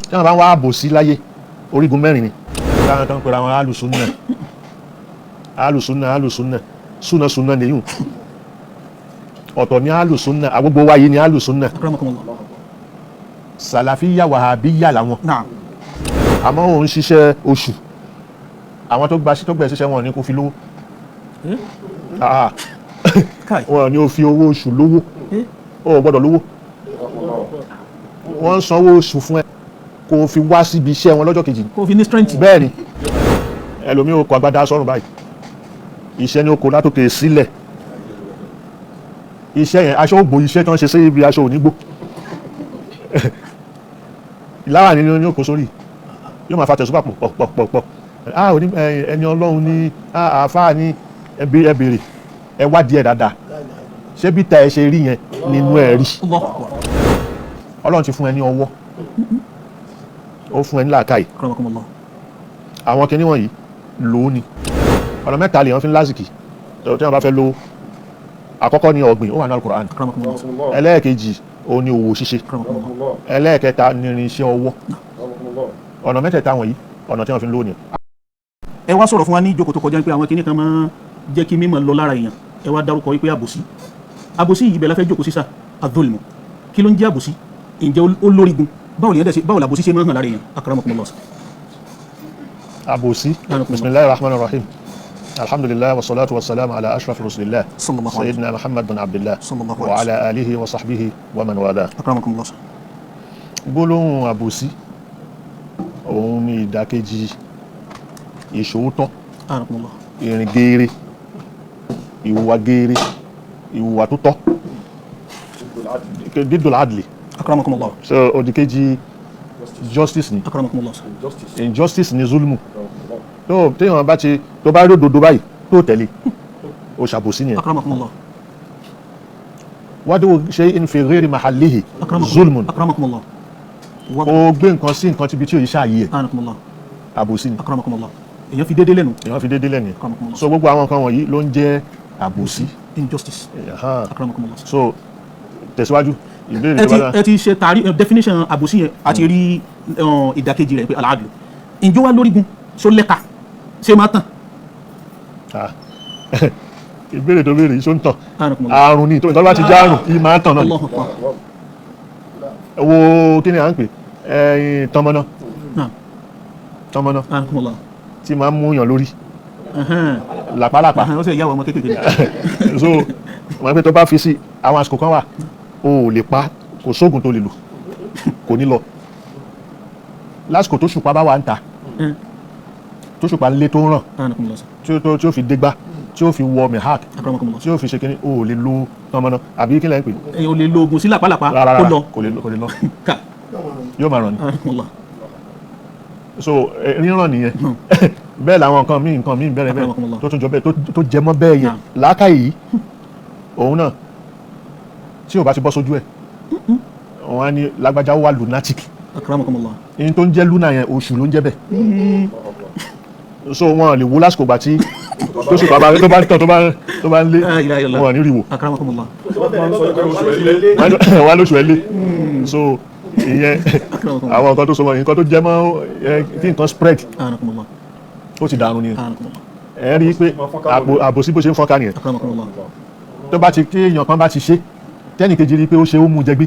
tí wọ́n bá ń wá àbòsí láyé orígun mẹ́rin ni táwọn kan pera wọn alùsùnà súnà nìyún ọ̀tọ̀ ní alùsùnà àgbogbo wáyé ní alùsùnà sàlàfíyà wàhábíyà làwọn àmọ́ òun ṣiṣẹ́ oṣù àwọn tó gbẹ̀ ṣiṣẹ́ wọn ní kó fi lówó wọn ní ó fi owó oṣù lówó ó gbọ́dọ̀ lówó wọ́n ń sanwó oṣù fún ẹ kó fi wá síbi iṣẹ́ wọn lọ́jọ́ kejì kó fi ní strength bẹ́ẹ̀ ni ẹlòmí ó kọ agbádá sọ́rùn báyìí iṣẹ́ ni ó kó látòkè sílẹ̀ iṣẹ́ yẹn aṣọ ògbò iṣẹ́ tí wọ́n ṣe sí ibi aṣọ onígbò ìláwà nínú ní òkú sórí yóò máa fa tẹ̀sùpà pọ̀ ẹni ọlọ́run ní àáfàá ní ẹbèrè ẹ wádìí ẹ̀ dáadáa ṣé bí ta ẹ ṣe rí yẹn nínú ẹ rí ọlọ́run ti fún ẹ ní ọwọ́ ó fún ẹ ní làákàyè àwọn kinní wọ̀nyí lòó ni ọ̀nà mẹ́ta lèèyàn fi ń lásìkì tí wọ́n bá fẹ́ lówó àkọ́kọ́ ni ọ̀gbìn ó wà ní Al-Qur'an ẹlẹ́ẹ̀kejì ó ní òwò ṣíṣe ẹlẹ́ẹ̀kẹta ní irinṣẹ́ ọwọ́ ọ̀nà mẹ́tẹ̀ẹ̀ta wọ̀nyí ọ̀nà tí wọ́n fi ń lówó ni. ẹ wá sọ̀rọ̀ fún wa ní ìjókòó tó kọjá pé àwọn kinní kan máa jẹ́ kí mímọ̀ lọ lára èèyàn ẹ wá dárúkọ wípé àbòsí yìí bẹ̀ la fẹ́ jókòó sísà adh-dhulm kí ló ń jẹ́ àbòsí ǹjẹ́ ó lórígun báwo làbòsí ṣe máa ń hàn lára èèyàn akramakumullah. àbòsí bismillahir rahmanir rahim alhamdulillah wa salatu wa salam ala ashraf rasulillah sayyidina muhammad bin abdullah wa ala alihi wa sahbihi wa man wala. akramakumullah. gbólóhùn àbòsí òun ni ìdàkejì ìṣòótọ́ ìrìn geere ìwà geere ìwà tó tọ́ dídùn adli akramakumullah. so òdìkejì justice ni akramakumullah. injustice ni zulmu tó téèyàn bá ti tó bá rí òdodo báyìí tó tẹ̀lé o ṣàbòsí nìyẹn. akramakumullah. wadu shay'in fi ghairi mahallihi zulmun akramakumullah. o gbé nǹkan sí nǹkan tíbi tí o yìí ṣáàyè ẹ̀ akramakumullah. àbòsí ni. akramakumullah. èèyàn fi déédéé lẹ́nu. so gbogbo àwọn nǹkan wọ̀nyí ló ń jẹ́ àbòsí. injustice. akramakumullah. so tẹ̀síwájú ìbéèrè tó bá dá. ẹ ti ṣe tàrí definition àbòsí yẹn àti rí ìdàkejì rẹ̀ pé al-adlu ǹjọ́ wá lórígun ṣó lẹ́ka ṣé máa tàn. ìbéèrè tó béèrè ṣó ń tàn àrùn ni tó bá ti já àrùn yìí máa tàn náà. wo kí ni à ń pè tọmọnà tí máa ń mú yàn lórí làpálàpá ó sì yà wọ́n ọmọ kékeré. so wọ́n pẹ́ tó bá fi sí àwọn àsìkò kan wà o ò lè pa kò sóògùn tó lè lò kò ní lọ lásìkò tó ṣùpá bá wà ń ta tó ṣùpá lé tó ń ràn tí ó fi dégbá tí ó fi wọ mihak tí ó fi ṣe kíní o ò lè lo tọmọnà àbí kí lẹ́yìn pé. o lè lo oògùn sí làpálàpá rárá kò lè lọ yóò máa ràn ní. so ríran nìyẹn bẹ́ẹ̀ làwọn nǹkan míì bẹ̀rẹ̀ bẹ́ẹ̀ tó tún jọ bẹ́ẹ̀ tó jẹ mọ́ bẹ́ẹ̀ yẹn làákàyè yìí òun náà tí ò bá ti bọ́ sójú ẹ̀ wọ́n á ní lágbájá wà lunatic ní tó ń jẹ́ luna yẹn oṣù ló ń jẹ́ bẹ́ẹ̀ so wọn lè wo lásìkò gbà tí tó sì bàbá tó bá ń tàn tó bá ń lé wọn ní ríwò wọn lóṣù ẹ lé so ìyẹn àwọn nǹkan tó so mọ́ nǹkan tó jẹ́ mọ́ kí nǹkan spread ó ti dànù nìyẹn ẹ rí i pé àbòsí bó ṣe ń fọ́nká nìyẹn tó bá ti kí èèyàn kan bá ti ṣe tẹ́nì kejì rí i pé ó ṣe ó mú jẹgbé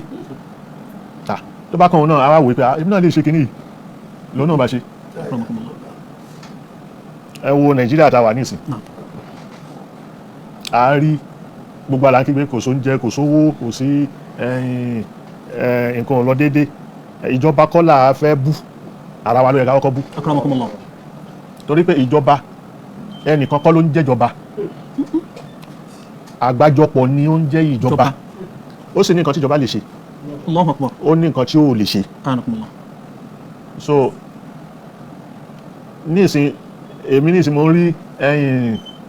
tó bá kàn wọn náà ara wò pé èmi náà lè ṣe kinní yìí lòun náà bá ṣe. ẹ wo Nàìjíríà tá a wà nísìn a rí gbogbo àlàkígbé kò sóúnjẹ kò sówó kò sí nǹkan ò lọ déédéé ìjọba kọ́là fẹ́ bú ara wa ló yẹ ká kọ́kọ́ bú torí pé ìjọba ẹnìkan kọ́ ló ń jẹ́jọba àgbájọpọ̀ ni ó ń jẹ́ ìjọba ó sì ní nǹkan tí ìjọba lè ṣe ó ní nǹkan tí ó lè ṣe so èmi ní ìsìn mo rí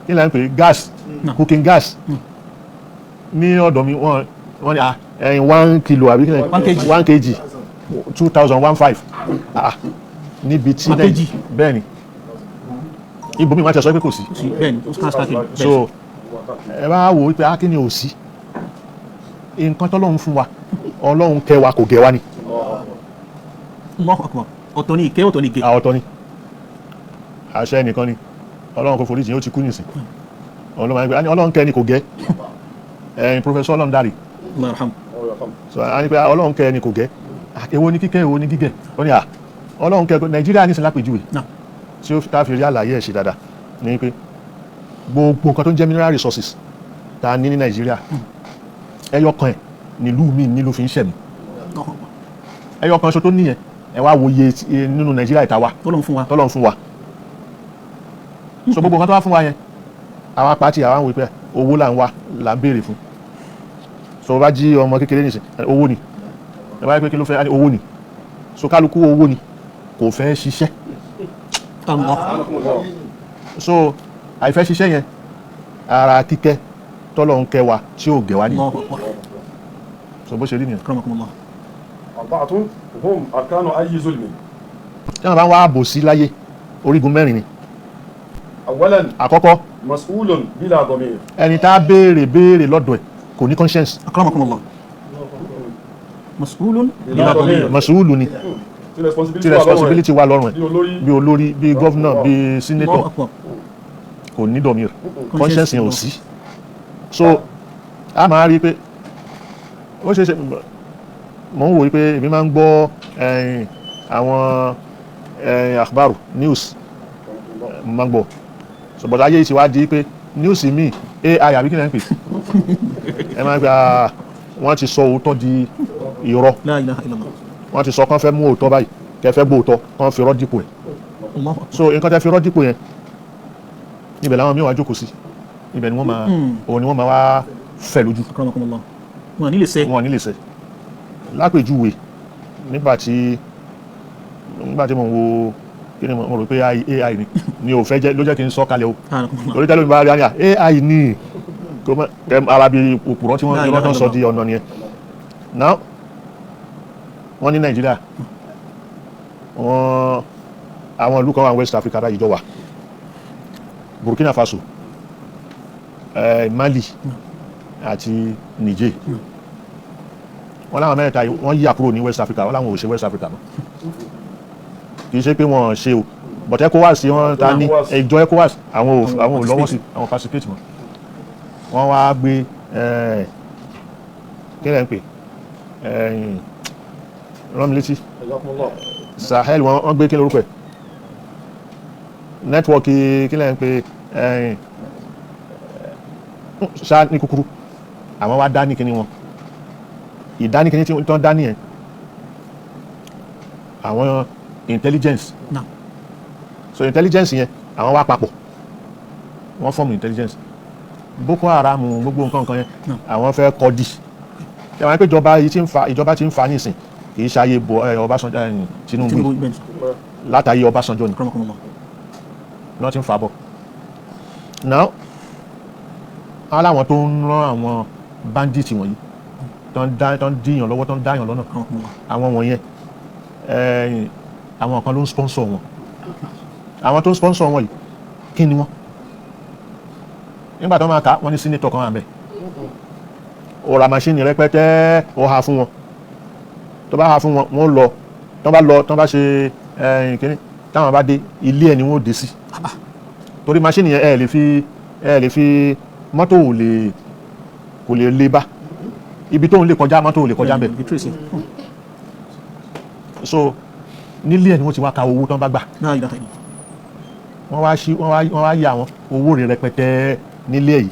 kí là ń pè gas cooking gas ní ọ̀dọ̀ mi wọ́n ní 1 kilo àbí 1 kg 2015 níbi tí bẹ́ẹ̀ ni ibòmí máa tẹ̀sọ́ pé kò sí so ẹ bá wò wípé kí ni ò sí nǹkan tọ́lọ́run fún wa ọlọ́run kẹ́ wa kò gẹ́ wa ni Allahu akbar. Ọ̀tọ̀ ni ìkẹ́, ọ̀tọ̀ ni ìgẹ̀. ọ̀tọ̀ ni àṣẹ nìkan ni ọlọ́run kò foríjì ó ti kú nìsín ọlọ́run kẹ́ ni kò gẹ́ Professor Ọlọ́ndàrí so a ní pé ọlọ́run kẹ́ ni kò gẹ́ èwo ni kíkẹ́ èwo ni gígẹ̀ ó ní ọlọ́run kẹ́ Nàìjíríà ní ìsìnlápèjúwe tí ó tá fi rí àlàyé ẹ̀ ṣe dáadáa ní pé gbogbo nǹkan tó ń jẹ́ mineral resources tá a ní Nàìjíríà ẹyọ kan ẹ̀ nílùú mi nílùú fi ń ṣẹ̀mí ẹyọ kan ṣo tó níyẹn ẹ wá wo iye nínú Nàìjíríà ìta wa Tọ́lọ́run fún wa so gbogbo nǹkan tó wá fún wa yẹn àwọn apáti àwọn wípé owó là ń wá là ń béèrè fún so bá jí ọmọ kékeré nìsín owó ni ẹ bá rí pé kí ló fẹ́ owó ni so kálukú owó ni kò fẹ́ ṣiṣẹ́ so àìfẹ́ ṣiṣẹ́ yẹn ara kíkẹ́ tọ́lọ́run kẹ́ wa tí ò gẹ̀ wá nìyẹn so bó ṣe rí nìyẹn. arba'atun hum arkanu ayyi zulmi. tí wọ́n bá ń wá àbòsí láyé orígun mẹ́rin ni. awwalan àkọ́kọ́ mas'ulun bila dhamir. ẹni tá a béèrè lọ́dọ̀ ẹ̀ kò ní conscience. akramakumullah. mas'ulun bila dhamir. mas'ulu ni tí responsibility wà lọ́rùn ẹ̀ bí olórí bí governor bí senator kò ní dọ̀mír conscience yẹn ò sí. so a máa rí i pé ó ṣe é ṣe mò ń wò ó pé èmi máa ń gbọ́ àwọn akhbaru news máa ń gbọ́ ṣùgbọ́n ayé ti wá di pé news mi AI àbí kí ni ẹ ń pè ẹ máa ń pè wọ́n ti sọ òótọ́ di irọ́ wọ́n ti sọ kán fẹ́ mú òótọ́ báyìí kẹ́ fẹ́ gbọ́ òótọ́ kán fi irọ́ dípò ẹ̀ so nǹkan tẹ́ fi irọ́ dípò yẹn ibẹ̀ làwọn mi wá jókòó sí ibẹ̀ ni wọ́n máa òun ni wọ́n máa wá fẹ̀ lójú wọn ní lè ṣe lápèjúwe nígbà tí mo wo kí ni mo rò pé AI ni ò fẹ́ jẹ́ ló jẹ́ kí n sọ kalẹ̀ o lórí tẹ́lẹ̀ mi bá rí àníyà AI ni arabi òpùrọ́ tí wọ́n tán sọ di ọ̀nà nìyẹn now wọ́n ní Nàìjíríà àwọn ìlú kan wà West Africa láyìí jọ wà Burkina Faso Mali àti Niger wọ́n láwọn mẹ́ta wọ́n yíyà kúrò ní West Africa wọ́n láwọn ò ṣe West Africa mọ́ kì í ṣe pé wọ́n ṣe o but ECOWAS wọ́n ta ní ìjọ ECOWAS àwọn ò lọ́wọ́ sí àwọn participate mọ́ wọ́n wá gbé kí lẹ́ ń pè rọ́mìlétí Sahel wọ́n gbé kí lórúkọ ẹ̀ nẹ́tíwọ́ọ̀kì kí lẹ́ ń pè ṣá ní kúkúrú àwọn wá dá ní kíní wọn ìdáníkíní tí wọ́n dá ní ẹ̀ àwọn intelligence so intelligence yẹn àwọn wá papọ̀ wọ́n form intelligence Boko Haram gbogbo nǹkan yẹn àwọn fẹ́ kọ́dì tí àwọn pé ìjọba ti ń fa nísìn kì í ṣayé Ọbásanjọ́ Tinubu látàyè Ọbásanjọ́ ni wọ́n ti ń fa bọ̀ now aláwọn tó ń rán àwọn bandits wọ̀nyí tó ń díyàn lọ́wọ́ tó ń dáyàn lọ́nà àwọn wọ̀nyẹn àwọn kan ló ń sponsor wọn àwọn tó ń sponsor wọn yìí kí ni wọ́n nígbà tó máa kà wọ́n ní senator kan wà bẹ́ẹ̀ ó ra machine rẹpẹtẹ ó ha fún wọn tó bá ha fún wọn wọ́n lọ tó bá ṣe kíní táwọn bá dé ilé ẹ̀ ni wọ́n dé sí torí machine yẹn ẹ lè fi mọ́tò kò lè lè bá ibi tó ń lè kọjá mọ́tò lè kọjá bẹ́ẹ̀ so nílé ẹ̀ ni wọ́n ti wá ka owó tán bá gbà wọ́n wá yà wọ́n owó rẹ̀ rẹpẹtẹ nílé yìí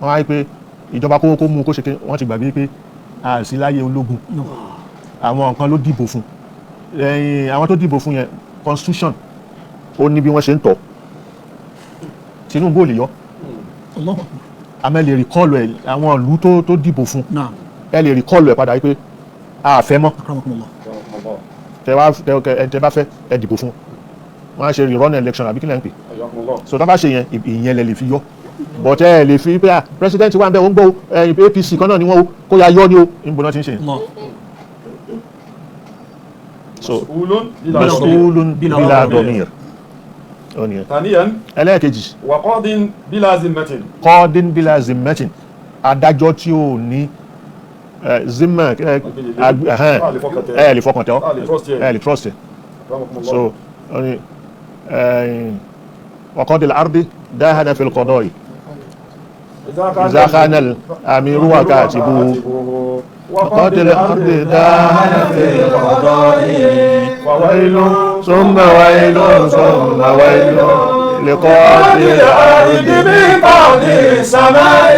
wọ́n wá rí pé ìjọba kó mú kó ṣe pé wọ́n ti gbàgbé pé àìsí láyé ológun àwọn nǹkan ló dìbò fún àwọn tó dìbò fún yẹn constitution ó ní bí wọ́n ṣe ń tọ́ Tinubu ò lè yọ àmọ́ ẹ lè rìkọ́ọ̀lù ẹ̀ àwọn ìlú tó dìbò fún ẹ lè rìkọ́ọ̀lù ẹ̀ padà wípé a fẹ́ mọ́ tẹ bá fẹ́ ẹ dìbò fún wọ́n á ṣe rerun election àbí kí lẹ́ ń pè so tó bá ṣe yẹn ìyẹn lẹ lè fi yọ but ẹ lè fi pé president wà ń bẹ ó ń gbọ́ APC kan náà ni wọ́n o kó ya yọ ni o níbo náà ti ń ṣe yẹn so mas'ulun bila dhamir ẹlẹ́ẹ̀kejì waqadin bila zimmatin qadin bila zimmatin adájọ́ tí ò ní zimma ẹ lè fọkàn tán ẹ lè trust ẹ so وقاضي الأرض داهن في القضاء إذا كان الأمير وكاتبه وقاضي الأرض داهن في القضاء وويل ثم ويل ثم ويل لقاضي الأرض من قاضي السماء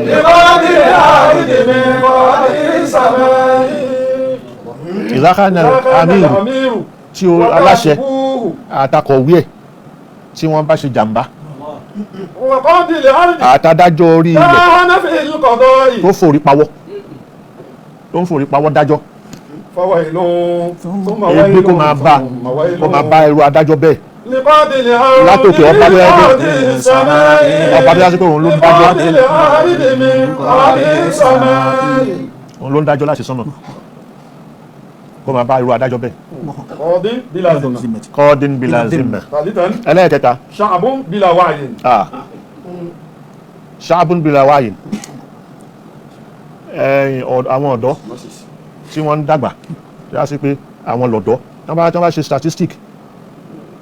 لقاضي الأرض من قاضي السماء إذا كان الأمير tí aláṣẹ àtakọ̀wé ẹ̀ tí wọ́n bá ṣe jàǹbá àtàdájọ́ orí ilẹ̀ tó ń forí pawọ́ dájọ́ ègbé kó máa bá irú adájọ́ bẹ́ẹ̀ látòkè ọba bí lásìkò òun ló ń dájọ́ láti sánmà kó máa bá irú adájọ́ bẹ́ẹ̀. kọ́ọ̀dín bílá zimma. ẹlẹ́ẹ̀kẹta. ṣàbùn bílá wáyìn. ṣàbùn bílá wáyìn. àwọn ọ̀dọ́ tí wọ́n ń dàgbà tí a sì pé àwọn lọ̀dọ́ tí wọ́n bá ṣe statistic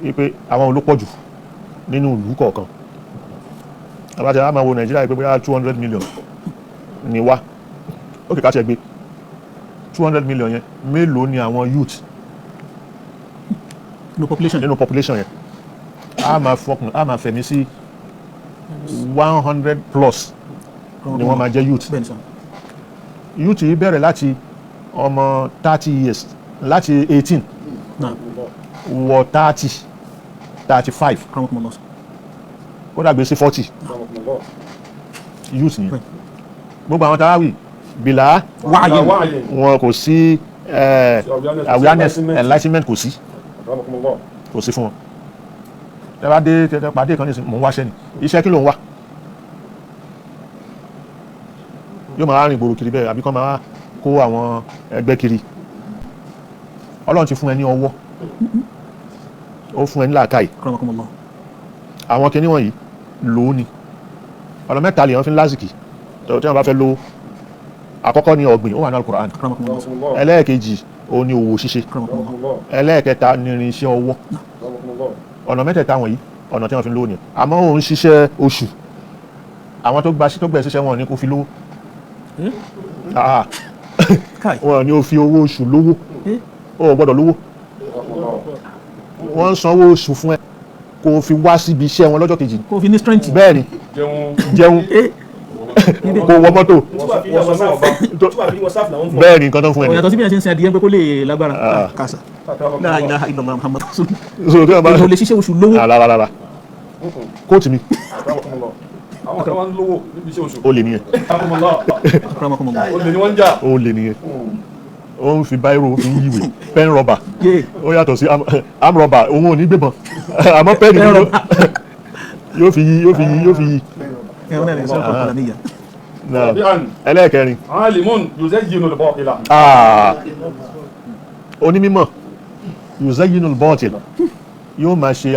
wípé àwọn olùpọ̀jù nínú ìlú kọ̀ọ̀kan. àbájá a máa wo Nàìjíríà pé bóyá 200 million ni wá ó kìí ká ṣe gbé 200 million yẹn mélòó ni àwọn youth nínú population yẹn a máa fẹ̀mí sí 100 plus ni wọ́n máa jẹ́ youth yìí bẹ̀rẹ̀ láti ọmọ 30 years láti 18 wọ 30 35 kó dàgbé sí 40 youth nìyẹn gbogbo àwọn tàwáwì bìlà wọn kò sí awareness enlightenment kò sí fún wọn tẹ́wàá dé pàdé kan ní ìsìn mò ń wáṣẹ́ ni iṣẹ́ kí ló ń wá yóò máa rìn gbòòrò kiri bẹ́ẹ̀ àbí kán máa kó àwọn ẹgbẹ́ kiri Ọlọ́run ti fún ẹ ní ọwọ́ ó fún ẹ ní làákàyè àwọn kinní wọ̀nyí lòó ni ọ̀nà mẹ́ta lèèyàn fi ń lásìkì tí wọ́n bá fẹ́ lówó àkọ́kọ́ ni ọ̀gbìn ó wà ní Al-Qur'an ẹlẹ́ẹ̀kejì ó ní òwò ṣíṣe ẹlẹ́ẹ̀kẹta ní irinṣẹ́ ọwọ́ ọ̀nà mẹ́tẹ̀ẹ̀ta wọ̀nyí ọ̀nà tí wọ́n fi ń lówó ni àmọ́ òun ṣiṣẹ́ oṣù àwọn tó gbẹ̀ ṣiṣẹ́ wọn ní kó fi lówó wọn ni ó fi owó oṣù lówó ó gbọ́dọ̀ lówó wọ́n ń sanwó oṣù fún ẹ kó fi wá síbi iṣẹ́ wọn lọ́jọ́ kejì kó fi ní strength bẹ́ẹ̀ ni jẹun kó wọ mọ́tò bẹ́ẹ̀ ni nǹkan tó ń fún ẹ ní. ọ̀yàtọ̀ sí bí wọ́n ṣe ń sin adìyẹ pé kó lè lágbára kásá la ilaha illallah Muhammad o lè ṣiṣẹ́ oṣù lówó. rárá kóòtù mi àwọn kan wá ń lówó níbi iṣẹ́ oṣù. ó lè nìyẹn ó lè ní wọ́n ń jà. ó lè nìyẹn ó ń fi báírò fi ń yíwèé pen rubber ó yàtọ̀ sí arm rubber òun ò ní gbébọn àmọ́ pen yóò fi yí. ẹlẹ́ẹ̀kẹrin. alimun yuzayyinu al-batila. onímọ̀ yuzayyinu al-batila yóò máa ṣe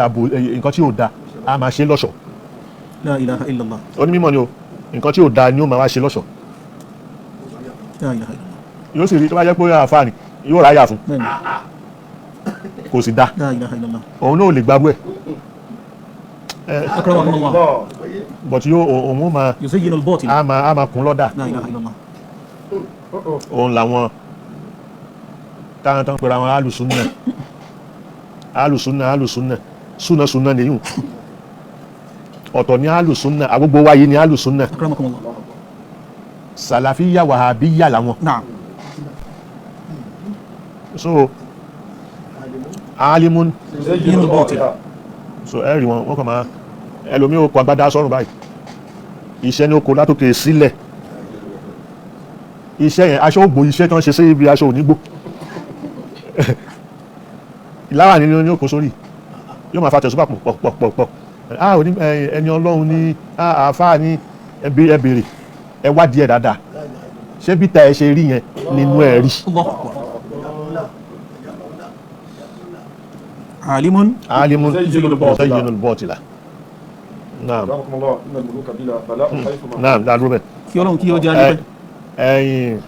nǹkan tí ò da a máa ṣe lọ́ṣọ̀ọ́. La ilaha illallah. onímọ̀ ni o nǹkan tí ò da ni ó máa wá ṣe lọ́ṣọ̀ọ́. La ilaha illallah. yóò sì rí tó bá jẹ́ pé àfáà ni yóò ráyà fún kò sì da La ilaha illallah. òun náà ò lè gbàgbọ́ ẹ̀ akramakumullah. but yóò òun máa yuzayyinu al-batil. a máa kún lọ́dà La ilaha illallah. òun làwọn táwọn tán pẹ̀lú àwọn alùsùnà súnà nìyún ọ̀tọ̀ ní alùsùnà àgbogbo wáyé ní alùsùnà akramakumullah. sàlàfíyà wàhábíyà làwọn. Naam. so alimun yuzayyinu al-batila. so ẹ̀rì wọn kàn máa ẹlòmí ó kọ agbádá sọ́rùn báyìí iṣẹ́ ní ó kó látòkè sílẹ̀ iṣẹ́ yẹn aṣọ ògbò iṣẹ́ tán ṣe sí ibi aṣọ ònígbò ìláwà nínú ní òkú sórí yóò máa fa tẹ̀sùbà pọ̀ ẹni Ọlọ́run ní àáfáà ní ẹbèrè ẹ wádìí ẹ̀ dáadáa ṣé bí ta ẹ ṣe rí yẹn nínú ẹ̀ rí. alimun yuzayyinu al-batila. naam dáadúró bẹ́ẹ̀. kí Ọlọ́run kí ó jẹ́ adé ẹ̀yin